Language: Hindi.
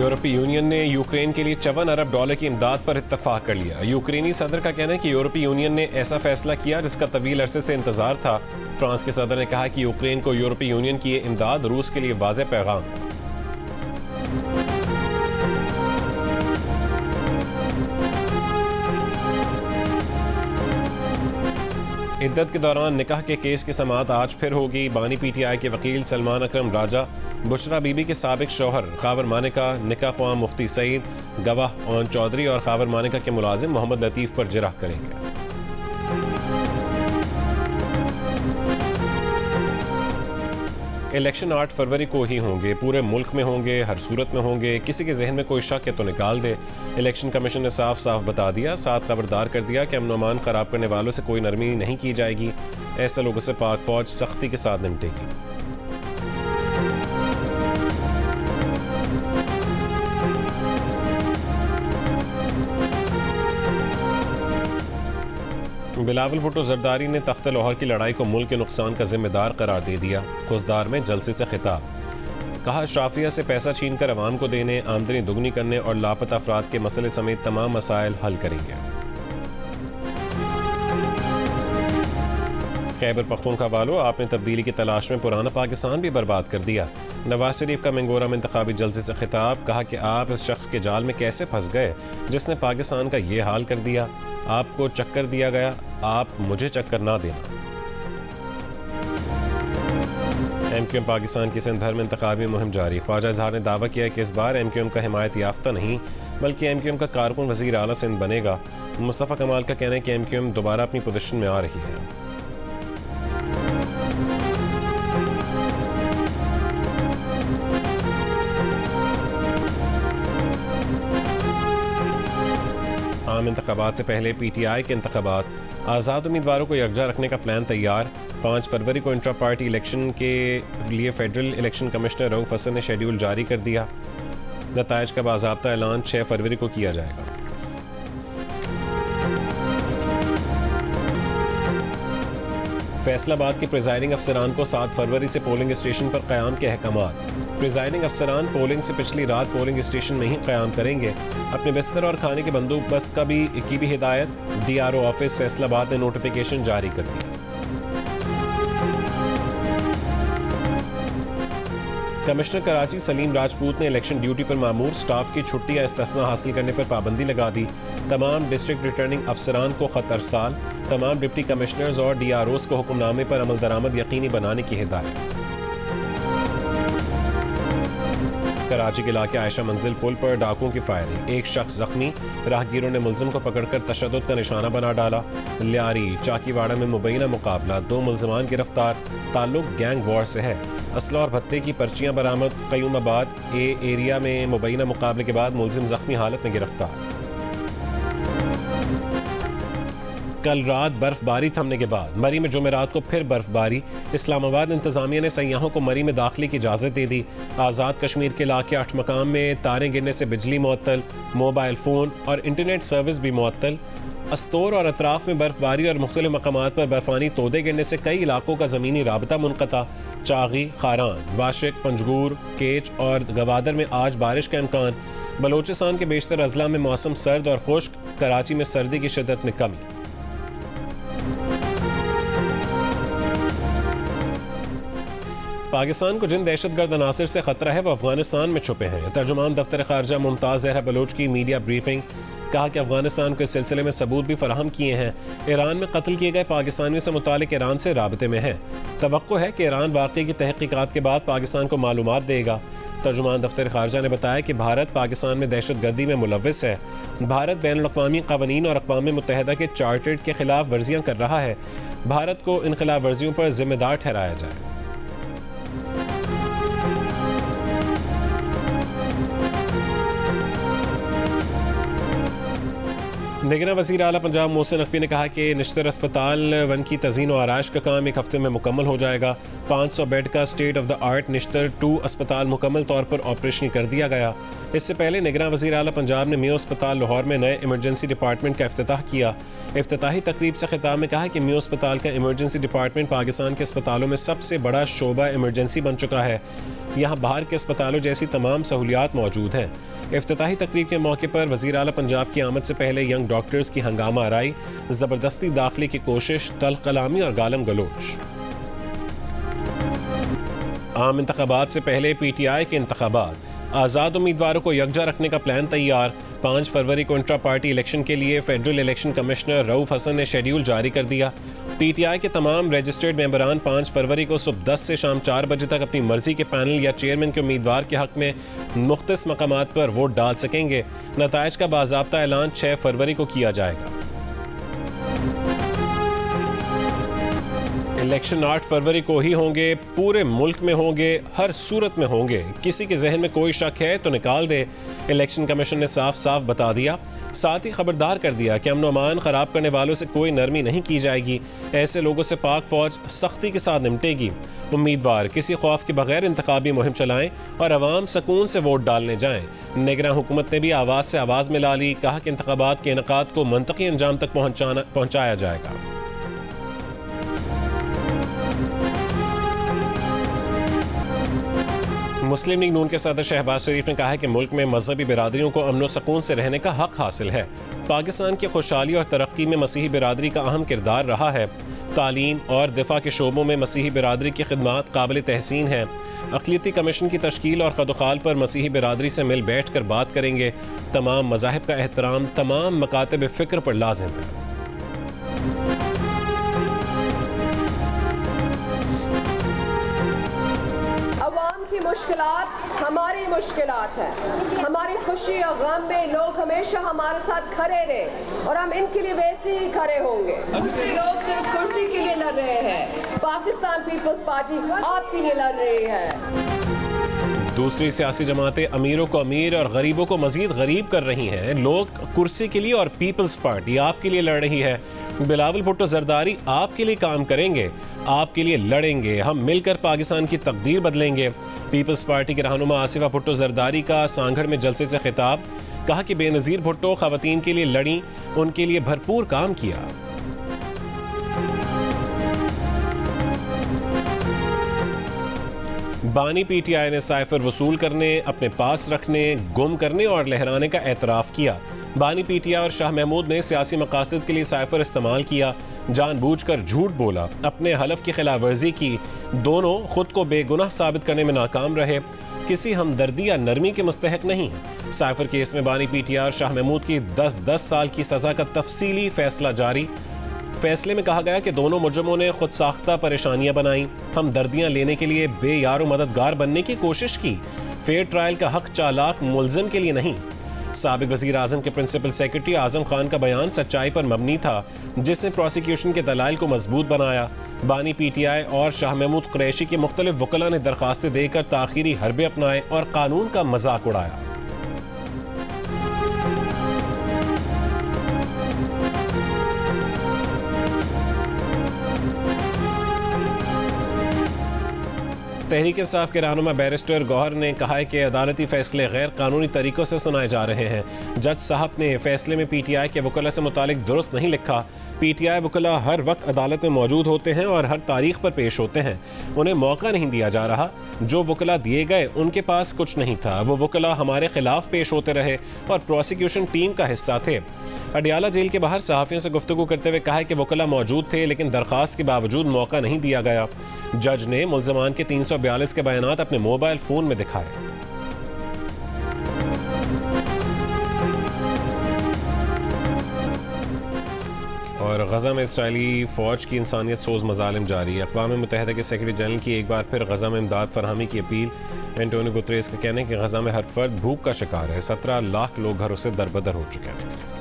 यूरोपीय यूनियन ने यूक्रेन के लिए $54 अरब की इमदाद पर इत्तफाक कर लिया। यूक्रेनी सदर का कहना है कि यूरोपीय यूनियन ने ऐसा फैसला किया जिसका तवील अरसे से इंतजार था। फ्रांस के सदर ने कहा कि यूक्रेन को यूरोपीय यूनियन की ये इमदाद रूस के लिए वाज़ेह पैगाम। इद्दत के दौरान निकाह के केस की समाअत आज फिर होगी। बानी PTI के वकील सलमान अकरम राजा बुशरा बीबी के साबिक शौहर खावर मानिका, निकाह ख्वाह मुफ्ती सईद, गवाह ओन चौधरी और खावर मानिका के मुलाजिम मोहम्मद लतीफ़ पर जिरह करेंगे। इलेक्शन 8 फरवरी को ही होंगे, पूरे मुल्क में होंगे, हर सूरत में होंगे। किसी के जहन में कोई शक है तो निकाल दे। इलेक्शन कमीशन ने साफ साफ बता दिया, साथ खबरदार कर दिया कि अमन अमान खराब करने वालों से कोई नरमी नहीं की जाएगी। ऐसे लोगों से पाक फौज सख्ती के साथ निपटेगी। बिलावल भुट्टो जरदारी ने तख्त लाहौर की लड़ाई को मुल्क के नुकसान का जिम्मेदार करार दे दिया। खुशदार में जलसे से खिताब, कहा शाफिया से पैसा छीनकर अवाम को देने, आमदनी दुगनी करने और लापता अफराद के मसले समेत तमाम मसाइल हल करेंगे। खैबर पख्तूनख्वा वालों, आपने तब्दीली की तलाश में पुराना पाकिस्तान भी बर्बाद कर दिया। नवाज शरीफ का मंगोरा में इंतखाबी जलसे से खिताब, कहा कि आप इस शख्स के जाल में कैसे फंस गए जिसने पाकिस्तान का ये हाल कर दिया। आपको चक्कर दिया गया, आप मुझे चक्कर ना देना। MQM पाकिस्तान की सिंध भर में इंतखाबी मुहिम जारी। ख्वाजा इजहार ने दावा किया कि इस बार MQM का हिमायत याफ्ता नहीं बल्कि MQM का कारकुन वजीर आला सिंध बनेगा। मुस्तफ़ा कमाल का कहना है कि MQM दोबारा अपनी पोजीशन में आ रही है। आम इंतखाबात से पहले PTI के इंतखाबात, आज़ाद उम्मीदवारों को यकजा रखने का प्लान तैयार। 5 फरवरी को इंट्रा पार्टी इलेक्शन के लिए federal election commissioner Rauf Hasan ने शेड्यूल जारी कर दिया। नताइज का बाज़ाब्ता ऐलान 6 फरवरी को किया जाएगा। फैसलाबाद के प्रिजाइडिंग अफसरान को 7 फरवरी से पोलिंग स्टेशन पर क़याम के अहकामात। प्रिजाइडिंग अफसरान पोलिंग से पिछली रात पोलिंग स्टेशन में ही क़याम करेंगे। अपने बिस्तर और खाने के बंदोबस्त की भी हिदायत। DRO ऑफिस फैसलाबाद ने नोटिफिकेशन जारी कर दी। कमिश्नर कराची सलीम राजपूत ने इलेक्शन ड्यूटी पर मामूर स्टाफ की छुट्टी या इस्तिस्ना हासिल करने पर पाबंदी लगा दी। तमाम डिस्ट्रिक्ट रिटर्निंग अफसरान को खत अरसाल। तमाम डिप्टी कमिश्नर्स और DROs को हुक्मनामे पर अमल दरामद यकीनी बनाने की हिदायत। कराची के इलाके आयशा मंजिल पुल पर डाकुओं की फायरिंग, एक शख्स जख्मी। राहगीरों ने मुलजिम को पकड़कर तशद्दुद का निशाना बना डाला। लियारी चाकीवाड़ा में मुबैना मुकाबला, 2 मुलजमान गिरफ्तार। ताल्लुक गैंग वॉर से है। असला और भत्ते की पर्चियां बरामद। क़यूमाबाद एरिया में मुबैना मुकाबले के बाद मुलजिम जख्मी हालत में गिरफ्तार। कल रात बर्फबारी थमने के बाद मरी में जुमेरात को फिर बर्फबारी। इस्लामाबाद इंतजामिया ने सयाहों को मरी में दाखिले की इजाज़त दे दी। आज़ाद कश्मीर के इलाके 8 मकाम में तारें गिरने से बिजली मुअत्तल, मोबाइल फ़ोन और इंटरनेट सर्विस भी मुअत्तल। अस्तोर और अतराफ में बर्फबारी और मुख्तलिफ मकामात पर बर्फानी तोदे गिरने से कई इलाकों का ज़मीनी राबता मुनक़ता। चागी, खारान, वाशिक, पंजगूर, केच और गवादर में आज बारिश का इम्कान। बलोचिस्तान के बेशतर अजला में मौसम सर्द और खुश्क। कराची में सर्दी की शिद्दत में कमी। पाकिस्तान को जिन दहशतगर्द अनासर से खतरा है वो अफगानिस्तान में छुपे हैं। तर्जुमान दफ्तर खारजा मुमताज़ ज़हरा बलोच की मीडिया ब्रीफिंग, कहा कि अफगानिस्तान को इस सिलसिले में सबूत भी फराहम किए हैं। ईरान में कत्ल किए गए पाकिस्तानियों से मुतालिक ईरान से राबते में है। तवक्को है कि ईरान वाक़ई की तहक़ीक़ात के बाद पाकिस्तान को मालूमात देगा। तर्जुमान दफ्तर खारजा ने बताया कि भारत पाकिस्तान में दहशतगर्दी में मुलव्विस है। भारत बैनुल-अक़वामी क़वानीन और अक़वाम मुत्तहिदा के चार्टर्ड के खिलाफ वर्जियाँ कर रहा है। भारत को इन खिलाफ वर्जियों पर जिम्मेदार ठहराया जाए। निगरान वज़ीर आला पंजाब मोहसिन नकवी ने कहा कि निश्तर अस्पताल 1 की तज़ीन व आराइश का काम 1 हफ्ते में मुकम्मल हो जाएगा। 500 बेड का state of the art Nishtar 2 अस्पताल मुकम्मल तौर पर ऑपरेशनल कर दिया गया। इससे पहले निगरान वज़ीर आला पंजाब ने मियो अस्पताल लाहौर में नए इमरजेंसी डिपार्टमेंट का इफ्तिताह किया। इफ्तिताही तकरीब से खिताब में कहा कि म्यू अस्पताल का इमरजेंसी डिपार्टमेंट पाकिस्तान के अस्पतालों में सबसे बड़ा शोबा इमरजेंसी बन चुका है। यहाँ बाहर के अस्पतालों जैसी तमाम सहूलियात मौजूद हैं। इफ्तिताही तकरीब के मौके पर वज़ीर आला पंजाब की आमद से पहले यंग डॉक्टर्स की हंगामा आराई, ज़बरदस्ती दाखिले की कोशिश, तल्ख कलामी और गालम गलोच। आम इंतखाबात से पहले PTI के इंतखाबात, आज़ाद उम्मीदवारों को यकजा रखने का प्लान तैयार। 5 फरवरी को इंट्रा पार्टी इलेक्शन के लिए federal election commissioner Rauf Hasan ने शेड्यूल जारी कर दिया। PTI के तमाम रजिस्टर्ड मेंबरान 5 फरवरी को सुबह 10 से शाम 4 बजे तक अपनी मर्जी के पैनल या चेयरमैन के उम्मीदवार के हक में मुख्तलिफ मकामात पर वोट डाल सकेंगे। नताइज का बाज़ाब्ता ऐलान 6 फरवरी को किया जाएगा। इलेक्शन 8 फरवरी को ही होंगे, पूरे मुल्क में होंगे, हर सूरत में होंगे। किसी के जहन में कोई शक है तो निकाल दे। इलेक्शन कमीशन ने साफ साफ बता दिया। साथ ही खबरदार कर दिया कि अमन अमान खराब करने वालों से कोई नरमी नहीं की जाएगी। ऐसे लोगों से पाक फौज सख्ती के साथ निपटेगी। उम्मीदवार किसी खौफ के बगैर इंतखाबी मुहिम चलाएं और अवाम सकून से वोट डालने जाएं। निगरान हुकूमत ने भी आवाज़ से आवाज़ मिला ली। कहा कि इंतखाबात के इनेकाद को मंतकी अंजाम तक पहुँचाया जाएगा। मुस्लिम लीग नून के सदर शहबाज शरीफ ने कहा है कि मुल्क में मजहबी बिरादरियों को अमन व सुकून से रहने का हक हासिल है। पाकिस्तान की खुशहाली और तरक्की में मसीही बिरादरी का अहम किरदार रहा है। तालीम और दिफा के शोबों में मसीही बिरादरी की खिदमात काबिल तहसीन है। अक़लियती कमीशन की तश्कील और खदुखाल पर मसीही बिरादरी से मिल बैठ कर बात करेंगे। तमाम मज़ाहिब का एहतराम तमाम मकातब फ़िक्र पर लाज़िम है। की मुश्किलात हमारी मुश्किलात है। हमारी खुशी और गम में लोग हमेशा हमारे साथ खड़े रहे और हम इनके लिए वैसे ही खड़े होंगे। दूसरे लोग सिर्फ कुर्सी के लिए लड़ रहे हैं, पाकिस्तान पीपल्स पार्टी आपके लिए लड़ रही है। दूसरी सियासी जमातें अमीरों को अमीर और गरीबों को मजीद गरीब कर रही हैं। लोग कुर्सी के लिए और पीपल्स पार्टी आपके लिए लड़ रही है। बिलावल भुट्टो जरदारी आपके लिए काम करेंगे, आपके लिए लड़ेंगे। हम मिलकर पाकिस्तान की तकदीर बदलेंगे। पीपल्स पार्टी के रहनुमा आसिफा भुट्टो जरदारी का सांगड़ में जलसे से खिताब। कहा कि बेनज़ीर भुट्टो ख़वातीन के लिए लड़ी, उनके लिए भरपूर काम किया। बानी PTI ने साइफर वसूल करने, अपने पास रखने, गुम करने और लहराने का एतराफ़ किया। बानी PTI और शाह महमूद ने सियासी मकासद के लिए साइफर इस्तेमाल किया, जानबूझकर झूठ बोला, अपने हलफ की खिलाफ वर्जी की। दोनों खुद को बेगुनाह साबित करने में नाकाम रहे। किसी हमदर्दी या नरमी के मुस्तहक नहीं है। साइफर केस में बानी PTI और शाह महमूद की 10-10 साल की सज़ा का तफसीली फैसला जारी। फैसले में कहा गया कि दोनों मुजरिमों ने खुद साख्ता परेशानियां बनाई, हमदर्दियां लेने के लिए बेयारो मददगार बनने की कोशिश की। फेयर ट्रायल का हक चालाक मुलजिम के लिए नहीं। साबिक वज़ीर आज़म के प्रिंसिपल सेक्रेटरी आज़म खान का बयान सच्चाई पर मबनी था, जिसने प्रोसिक्यूशन के दलाइल को मजबूत बनाया। बानी PTI और शाह महमूद कुरैशी के मुख्तलिफ वकला ने दरखास्तें देकर ताख़ीरी हरबे अपनाए और कानून का मजाक उड़ाया। तहरीक इंसाफ के रहनुमा बैरिस्टर गौहर ने कहा है कि अदालती फैसले गैर कानूनी तरीकों से सुनाए जा रहे हैं। जज साहब ने फैसले में PTI के वकला से मुतालिक दुरुस्त नहीं लिखा। PTI वकला हर वक्त अदालत में मौजूद होते हैं और हर तारीख पर पेश होते हैं। उन्हें मौका नहीं दिया जा रहा। जो वकला दिए गए उनके पास कुछ नहीं था। वो वकला हमारे खिलाफ पेश होते रहे और प्रोसिक्यूशन टीम का हिस्सा थे। अडियाला जेल के बाहर सहाफ़ियों से गुफ्तगू करते हुए कहा कि वकला मौजूद थे, लेकिन दरख्वास्त के बावजूद मौका नहीं दिया गया। जज ने मुल्ज़मान के 342 के बयानात अपने मोबाइल फ़ोन में दिखाए। और गज़ा में इसराइली फ़ौज की इंसानियत सोज़ मज़ालिम जारी है। अक़वाम मुत्तहिदा के सेक्रेटरी जनरल की एक बार फिर गज़ा में इमदाद फरहमी की अपील। एंटोनियो गुतरेस का कहना है कि गज़ा में हर फर्द भूख का शिकार है। 17 लाख लोग घरों से दरबदर हो चुके हैं।